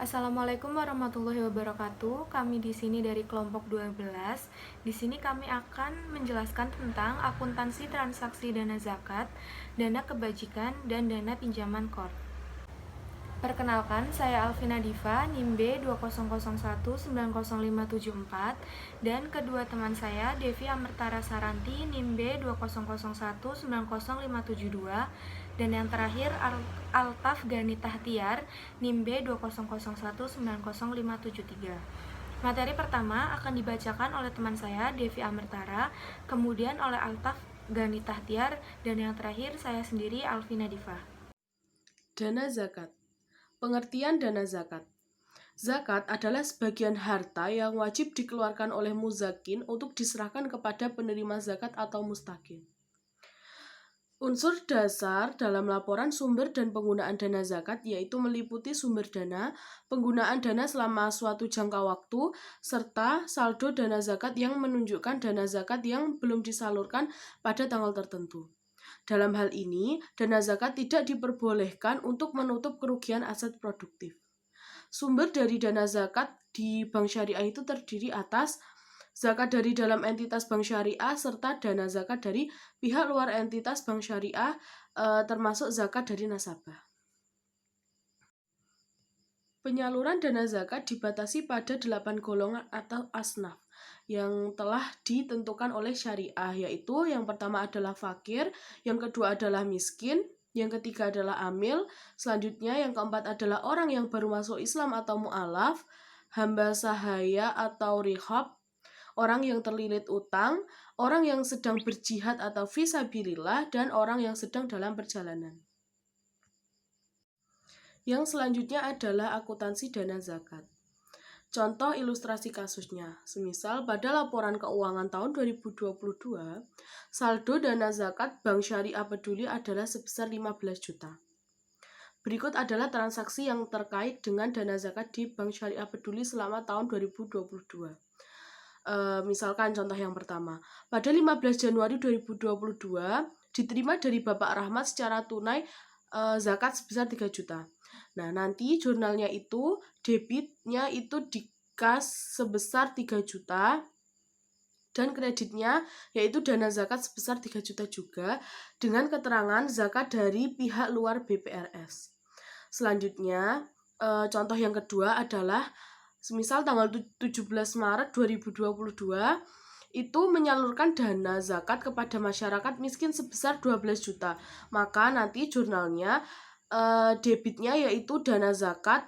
Assalamualaikum warahmatullahi wabarakatuh. Kami di sini dari kelompok 12. Di sini kami akan menjelaskan tentang akuntansi transaksi dana zakat, dana kebajikan, dan dana pinjaman kor. Perkenalkan, saya Alvina Diva, NIM B 200190574, dan kedua teman saya, Devi Amertara Saranti, NIM B 200190572, dan yang terakhir Altaf Gani Tahtiar, NIM B 200190573. Materi pertama akan dibacakan oleh teman saya, Devi Amertara, kemudian oleh Altaf Gani Tahtiar, dan yang terakhir saya sendiri, Alvina Diva. Dana zakat. Pengertian dana zakat. Zakat adalah sebagian harta yang wajib dikeluarkan oleh muzakin untuk diserahkan kepada penerima zakat atau mustaqin. Unsur dasar dalam laporan sumber dan penggunaan dana zakat yaitu meliputi sumber dana, penggunaan dana selama suatu jangka waktu, serta saldo dana zakat yang menunjukkan dana zakat yang belum disalurkan pada tanggal tertentu. Dalam hal ini, dana zakat tidak diperbolehkan untuk menutup kerugian aset produktif. Sumber dari dana zakat di bank syariah itu terdiri atas zakat dari dalam entitas bank syariah serta dana zakat dari pihak luar entitas bank syariah termasuk zakat dari nasabah. Penyaluran dana zakat dibatasi pada 8 golongan atau asnaf yang telah ditentukan oleh syariah, yaitu yang pertama adalah fakir, yang kedua adalah miskin, yang ketiga adalah amil, selanjutnya yang keempat adalah orang yang baru masuk Islam atau mu'alaf, hamba sahaya atau rihab, orang yang terlilit utang, orang yang sedang berjihad atau fisabilillah, dan orang yang sedang dalam perjalanan. Yang selanjutnya adalah akuntansi dana zakat. Contoh ilustrasi kasusnya, semisal pada laporan keuangan tahun 2022, saldo dana zakat Bank Syariah Peduli adalah sebesar 15 juta. Berikut adalah transaksi yang terkait dengan dana zakat di Bank Syariah Peduli selama tahun 2022. Misalkan contoh yang pertama, pada 15 Januari 2022 diterima dari Bapak Rahmat secara tunai zakat sebesar 3 juta. Nah, nanti jurnalnya itu debitnya itu di kas sebesar 3 juta dan kreditnya yaitu dana zakat sebesar 3 juta juga dengan keterangan zakat dari pihak luar BPRS. Selanjutnya, contoh yang kedua adalah semisal tanggal 17 Maret 2022 itu menyalurkan dana zakat kepada masyarakat miskin sebesar 12 juta. Maka nanti jurnalnya debitnya yaitu dana zakat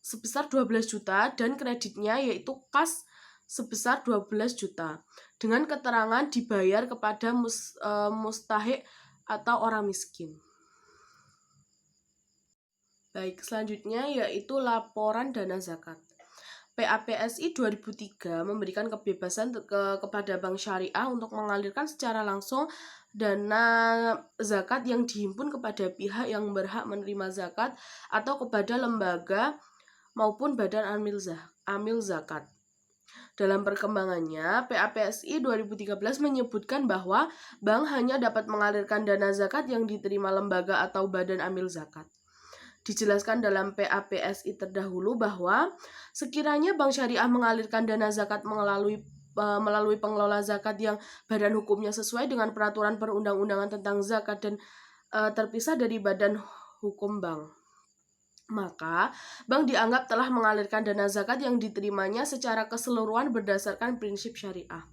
sebesar 12 juta dan kreditnya yaitu kas sebesar 12 juta dengan keterangan dibayar kepada mustahik atau orang miskin. Baik, selanjutnya yaitu laporan dana zakat. PAPSI 2003 memberikan kebebasan kepada Bank Syariah untuk mengalirkan secara langsung dana zakat yang dihimpun kepada pihak yang berhak menerima zakat atau kepada lembaga maupun badan amil zakat. Dalam perkembangannya, PAPSI 2013 menyebutkan bahwa bank hanya dapat mengalirkan dana zakat yang diterima lembaga atau badan amil zakat. Dijelaskan dalam PAPSI terdahulu bahwa sekiranya Bank Syariah mengalirkan dana zakat melalui pengelola zakat yang badan hukumnya sesuai dengan peraturan perundang-undangan tentang zakat dan terpisah dari badan hukum bank, maka bank dianggap telah mengalirkan dana zakat yang diterimanya secara keseluruhan berdasarkan prinsip syariah.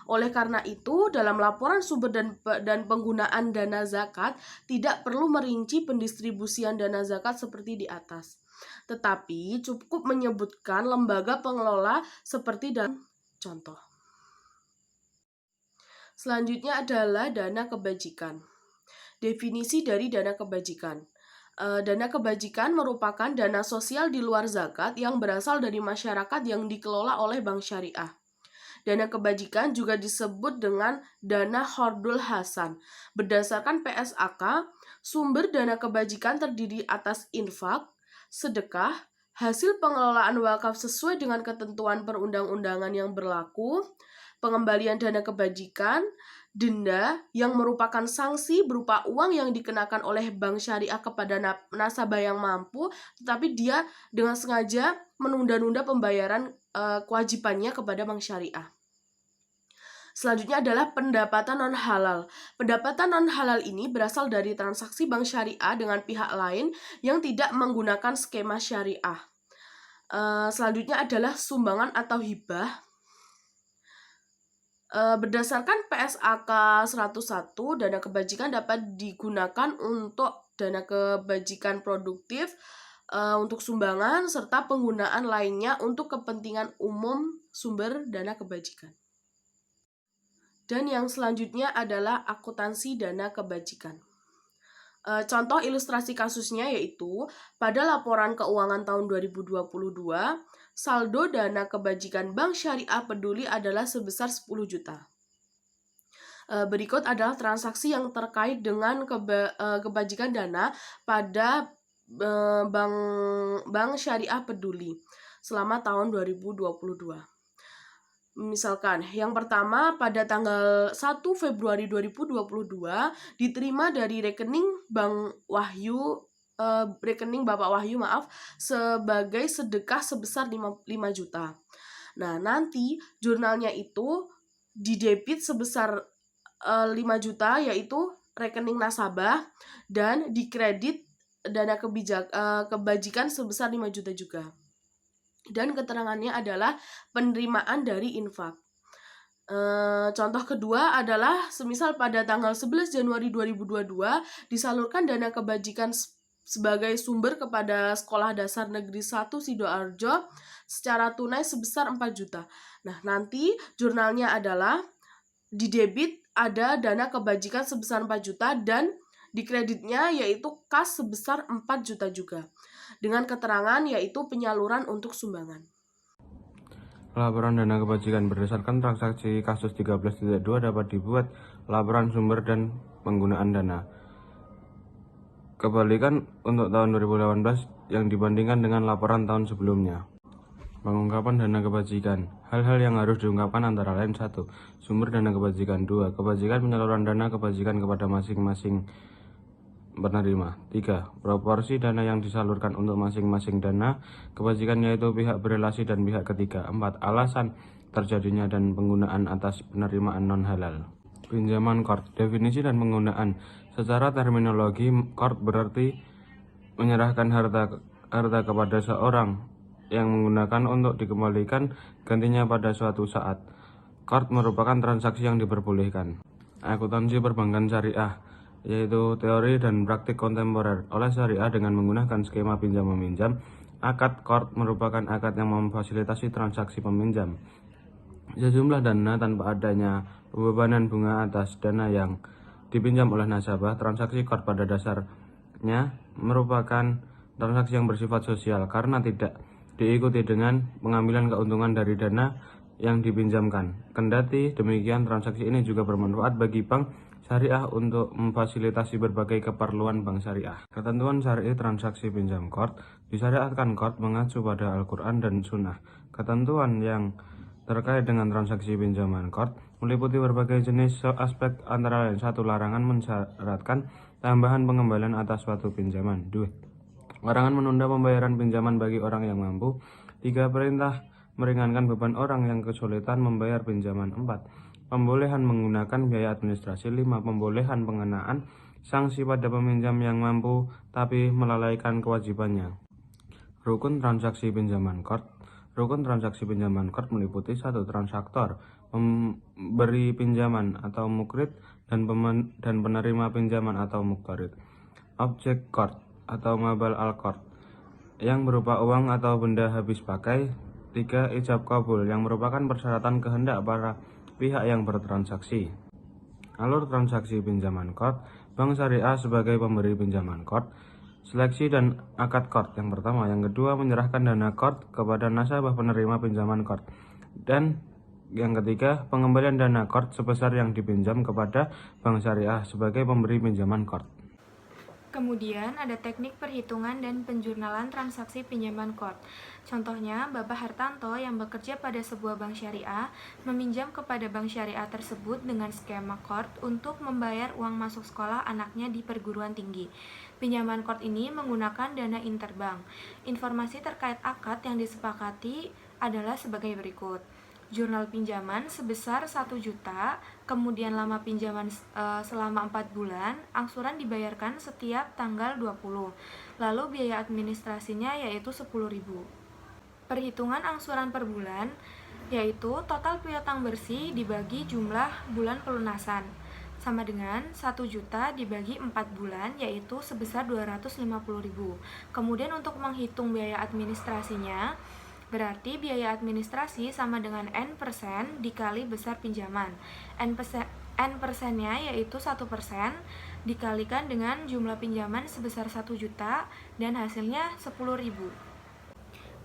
Oleh karena itu, dalam laporan sumber dan penggunaan dana zakat tidak perlu merinci pendistribusian dana zakat seperti di atas, tetapi cukup menyebutkan lembaga pengelola seperti dalam contoh. Selanjutnya adalah dana kebajikan. Definisi dari dana kebajikan. Dana kebajikan merupakan dana sosial di luar zakat yang berasal dari masyarakat yang dikelola oleh bank syariah. Dana kebajikan juga disebut dengan dana Hordul Hasan. Berdasarkan PSAK, sumber dana kebajikan terdiri atas infak, sedekah, hasil pengelolaan wakaf sesuai dengan ketentuan perundang-undangan yang berlaku, pengembalian dana kebajikan, Denda yang merupakan sanksi berupa uang yang dikenakan oleh bank syariah kepada nasabah yang mampu, tetapi dia dengan sengaja menunda-nunda pembayaran kewajibannya kepada bank syariah. Selanjutnya adalah pendapatan non-halal. Pendapatan non-halal ini berasal dari transaksi bank syariah dengan pihak lain yang tidak menggunakan skema syariah. Selanjutnya adalah sumbangan atau hibah. Berdasarkan PSAK 101, dana kebajikan dapat digunakan untuk dana kebajikan produktif, untuk sumbangan, serta penggunaan lainnya untuk kepentingan umum sumber dana kebajikan. Dan yang selanjutnya adalah akuntansi dana kebajikan. Contoh ilustrasi kasusnya yaitu pada laporan keuangan tahun 2022, saldo dana kebajikan Bank Syariah Peduli adalah sebesar 10 juta. Berikut adalah transaksi yang terkait dengan kebajikan dana pada Bank Syariah Peduli selama tahun 2022. Misalkan, yang pertama pada tanggal 1 Februari 2022 diterima dari rekening rekening Bapak Wahyu sebagai sedekah sebesar 5 juta. Nah, nanti jurnalnya itu didebit sebesar 5 juta yaitu rekening nasabah dan dikredit dana kebajikan sebesar 5 juta juga. Dan keterangannya adalah penerimaan dari infak. Contoh kedua adalah semisal pada tanggal 11 Januari 2022 disalurkan dana kebajikan sebagai sumber kepada Sekolah Dasar Negeri 1 Sidoarjo secara tunai sebesar 4 juta. Nah, nanti jurnalnya adalah di debit ada dana kebajikan sebesar 4 juta dan di kreditnya yaitu kas sebesar 4 juta juga. Dengan keterangan yaitu penyaluran untuk sumbangan. Laporan dana kebajikan berdasarkan transaksi kasus 13.2 dapat dibuat laporan sumber dan penggunaan dana. Kebalikan untuk tahun 2018 yang dibandingkan dengan laporan tahun sebelumnya. Pengungkapan dana kebajikan. Hal-hal yang harus diungkapkan antara lain 1. Sumber dana kebajikan. 2. Kebajikan penyaluran dana kebajikan kepada masing-masing penerima. 3. Proporsi dana yang disalurkan untuk masing-masing dana kebajikan yaitu pihak berelasi dan pihak ketiga. 4. Alasan terjadinya dan penggunaan atas penerimaan non-halal. Pinjaman qard. Definisi dan penggunaan. Secara terminologi, qard berarti menyerahkan harta kepada seorang yang menggunakan untuk dikembalikan gantinya pada suatu saat. Qard merupakan transaksi yang diperbolehkan. Akuntansi perbankan syariah yaitu teori dan praktik kontemporer oleh syariah dengan menggunakan skema pinjam-meminjam. Akad qard merupakan akad yang memfasilitasi transaksi peminjam sejumlah dana tanpa adanya pembebanan bunga atas dana yang dipinjam oleh nasabah. Transaksi qard pada dasarnya merupakan transaksi yang bersifat sosial karena tidak diikuti dengan pengambilan keuntungan dari dana yang dipinjamkan. Kendati demikian, transaksi ini juga bermanfaat bagi bank syariah untuk memfasilitasi berbagai keperluan bank syariah. Ketentuan syar'i transaksi pinjam qard. Disyariatkan qard mengacu pada Al-Quran dan Sunnah. Ketentuan yang terkait dengan transaksi pinjaman qard meliputi berbagai jenis aspek antara lain 1. Larangan mensyaratkan tambahan pengembalian atas suatu pinjaman. 2. Larangan menunda pembayaran pinjaman bagi orang yang mampu. 3. Perintah meringankan beban orang yang kesulitan membayar pinjaman. 4. Pembolehan menggunakan biaya administrasi. 5. Pembolehan pengenaan sanksi pada peminjam yang mampu tapi melalaikan kewajibannya. Rukun transaksi pinjaman qard. Rukun transaksi pinjaman qard meliputi 1. Transaktor, pemberi pinjaman atau mukrid, dan penerima pinjaman atau muqtarid. Objek qard atau mabal al-qard yang berupa uang atau benda habis pakai. 3. Ijab qabul yang merupakan persyaratan kehendak para pihak yang bertransaksi. Alur transaksi pinjaman qard. Bank syariah sebagai pemberi pinjaman qard. Seleksi dan akad qard yang pertama. Yang kedua, menyerahkan dana qard kepada nasabah penerima pinjaman qard. Dan yang ketiga, pengembalian dana qard sebesar yang dipinjam kepada bank syariah sebagai pemberi pinjaman qard. Kemudian ada teknik perhitungan dan penjurnalan transaksi pinjaman kort. Contohnya, Bapak Hartanto yang bekerja pada sebuah bank syariah meminjam kepada bank syariah tersebut dengan skema kort untuk membayar uang masuk sekolah anaknya di perguruan tinggi. Pinjaman kort ini menggunakan dana interbank. Informasi terkait akad yang disepakati adalah sebagai berikut. Jurnal pinjaman sebesar 1 juta, kemudian lama pinjaman selama 4 bulan, angsuran dibayarkan setiap tanggal 20. Lalu biaya administrasinya yaitu 10.000. Perhitungan angsuran per bulan yaitu total piutang bersih dibagi jumlah bulan pelunasan sama dengan 1 juta dibagi 4 bulan yaitu sebesar 250.000. Kemudian untuk menghitung biaya administrasinya berarti biaya administrasi sama dengan N% dikali besar pinjaman. N%-nya yaitu 1% dikalikan dengan jumlah pinjaman sebesar 1 juta dan hasilnya 10.000.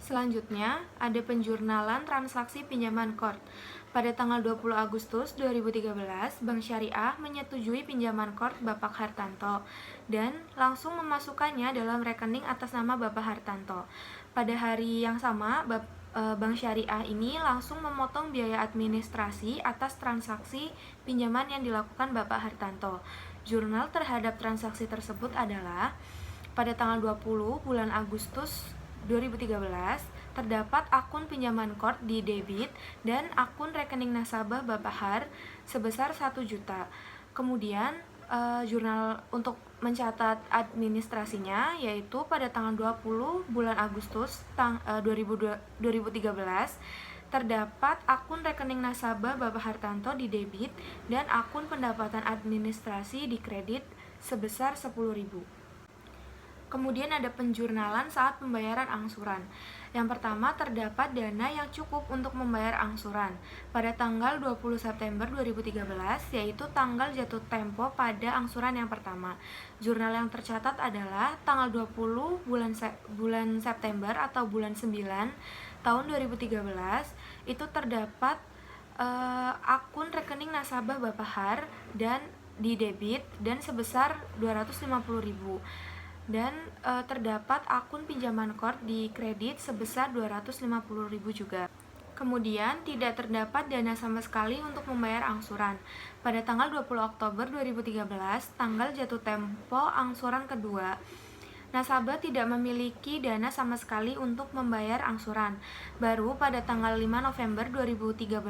Selanjutnya, ada penjurnalan transaksi pinjaman kort. Pada tanggal 20 Agustus 2013, Bank Syariah menyetujui pinjaman kort Bapak Hartanto dan langsung memasukkannya dalam rekening atas nama Bapak Hartanto. Pada hari yang sama, Bank Syariah ini langsung memotong biaya administrasi atas transaksi pinjaman yang dilakukan Bapak Hartanto. Jurnal terhadap transaksi tersebut adalah pada tanggal 20 bulan Agustus 2013 terdapat akun pinjaman kort di debit dan akun rekening nasabah Bapak Har sebesar 1 juta. Kemudian jurnal untuk mencatat administrasinya yaitu pada tanggal 20 bulan Agustus 2013 terdapat akun rekening nasabah Bapak Hartanto di debit dan akun pendapatan administrasi di kredit sebesar 10.000. Kemudian ada penjurnalan saat pembayaran angsuran. Yang pertama, terdapat dana yang cukup untuk membayar angsuran pada tanggal 20 September 2013, yaitu tanggal jatuh tempo pada angsuran yang pertama. Jurnal yang tercatat adalah tanggal 20 bulan September atau bulan 9 tahun 2013, itu terdapat akun rekening nasabah Bapak Har dan di debit dan sebesar 250.000. Dan terdapat akun pinjaman kort di kredit sebesar 250.000 juga. Kemudian tidak terdapat dana sama sekali untuk membayar angsuran. Pada tanggal 20 Oktober 2013, tanggal jatuh tempo angsuran kedua, nasabah tidak memiliki dana sama sekali untuk membayar angsuran. Baru pada tanggal 5 November 2013,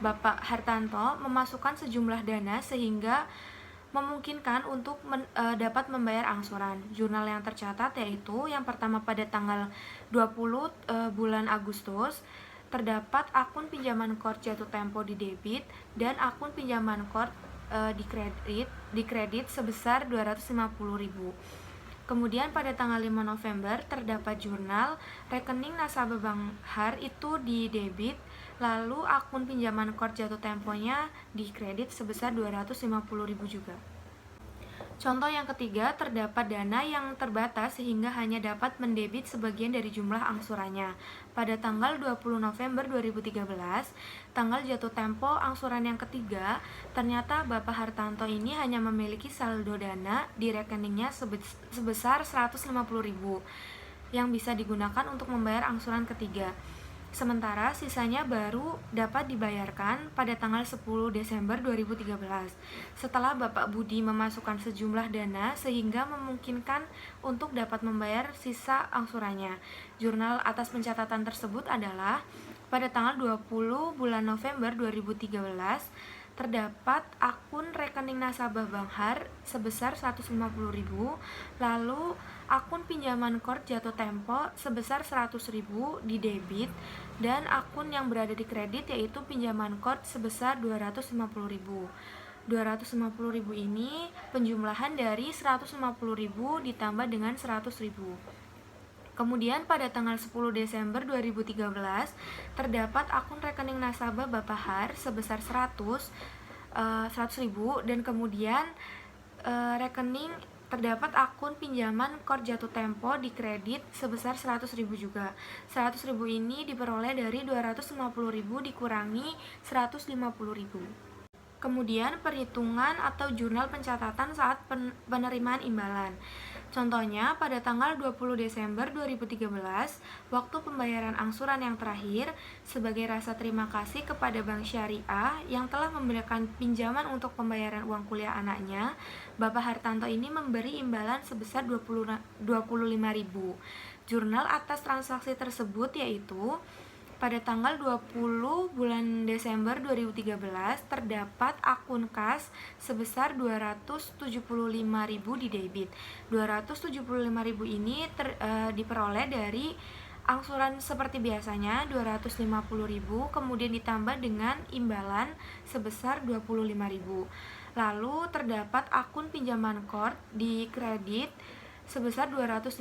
Bapak Hartanto memasukkan sejumlah dana sehingga memungkinkan untuk dapat membayar angsuran. Jurnal yang tercatat yaitu yang pertama pada tanggal 20 bulan Agustus terdapat akun pinjaman kort jatuh tempo di debit dan akun pinjaman kort di kredit sebesar 250.000. Kemudian pada tanggal 5 November terdapat jurnal rekening nasabah Bank Har itu di debit, lalu akun pinjaman kort jatuh temponya di kredit sebesar 250.000 juga. Contoh yang ketiga, terdapat dana yang terbatas sehingga hanya dapat mendebit sebagian dari jumlah angsurannya. Pada tanggal 20 November 2013, tanggal jatuh tempo angsuran yang ketiga, ternyata Bapak Hartanto ini hanya memiliki saldo dana di rekeningnya sebesar 150.000 yang bisa digunakan untuk membayar angsuran ketiga. Sementara sisanya baru dapat dibayarkan pada tanggal 10 Desember 2013 setelah Bapak Budi memasukkan sejumlah dana sehingga memungkinkan untuk dapat membayar sisa angsurannya. Jurnal atas pencatatan tersebut adalah pada tanggal 20 bulan November 2013 terdapat akun rekening nasabah Bank Har sebesar 150.000, lalu akun pinjaman kort jatuh tempo sebesar 100.000 di debit dan akun yang berada di kredit yaitu pinjaman kort sebesar 250.000. 250.000 ini penjumlahan dari 150.000 ditambah dengan 100.000. Kemudian pada tanggal 10 Desember 2013 terdapat akun rekening nasabah Bapak Har sebesar 100.000 dan kemudian rekening terdapat akun pinjaman kort jatuh tempo di kredit sebesar 100.000 juga. 100.000 ini diperoleh dari 250.000 dikurangi 150.000. Kemudian perhitungan atau jurnal pencatatan saat penerimaan imbalan. Contohnya, pada tanggal 20 Desember 2013, waktu pembayaran angsuran yang terakhir, sebagai rasa terima kasih kepada Bank Syariah yang telah memberikan pinjaman untuk pembayaran uang kuliah anaknya, Bapak Hartanto ini memberi imbalan sebesar 25.000. Jurnal atas transaksi tersebut yaitu pada tanggal 20 bulan Desember 2013 terdapat akun kas sebesar 275.000 di debit. 275.000 ini diperoleh dari angsuran seperti biasanya 250.000, kemudian ditambah dengan imbalan sebesar 25.000. Lalu terdapat akun pinjaman kort di kredit sebesar 250.000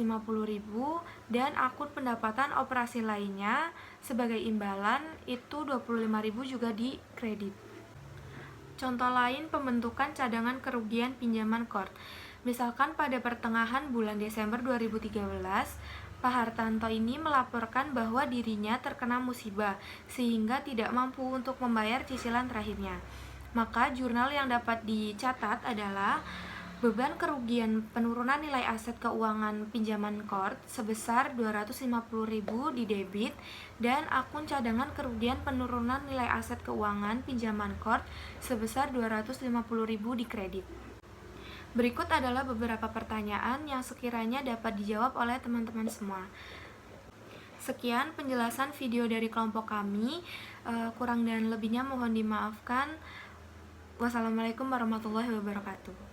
dan akun pendapatan operasi lainnya sebagai imbalan itu 25.000 juga di kredit. Contoh lain pembentukan cadangan kerugian pinjaman kort. Misalkan pada pertengahan bulan Desember 2013, Pak Hartanto ini melaporkan bahwa dirinya terkena musibah sehingga tidak mampu untuk membayar cicilan terakhirnya. Maka jurnal yang dapat dicatat adalah beban kerugian penurunan nilai aset keuangan pinjaman kort sebesar 250.000 di debit dan akun cadangan kerugian penurunan nilai aset keuangan pinjaman kort sebesar 250.000 di kredit. Berikut adalah beberapa pertanyaan yang sekiranya dapat dijawab oleh teman-teman semua. Sekian penjelasan video dari kelompok kami. Kurang dan lebihnya mohon dimaafkan. Wassalamualaikum warahmatullahi wabarakatuh.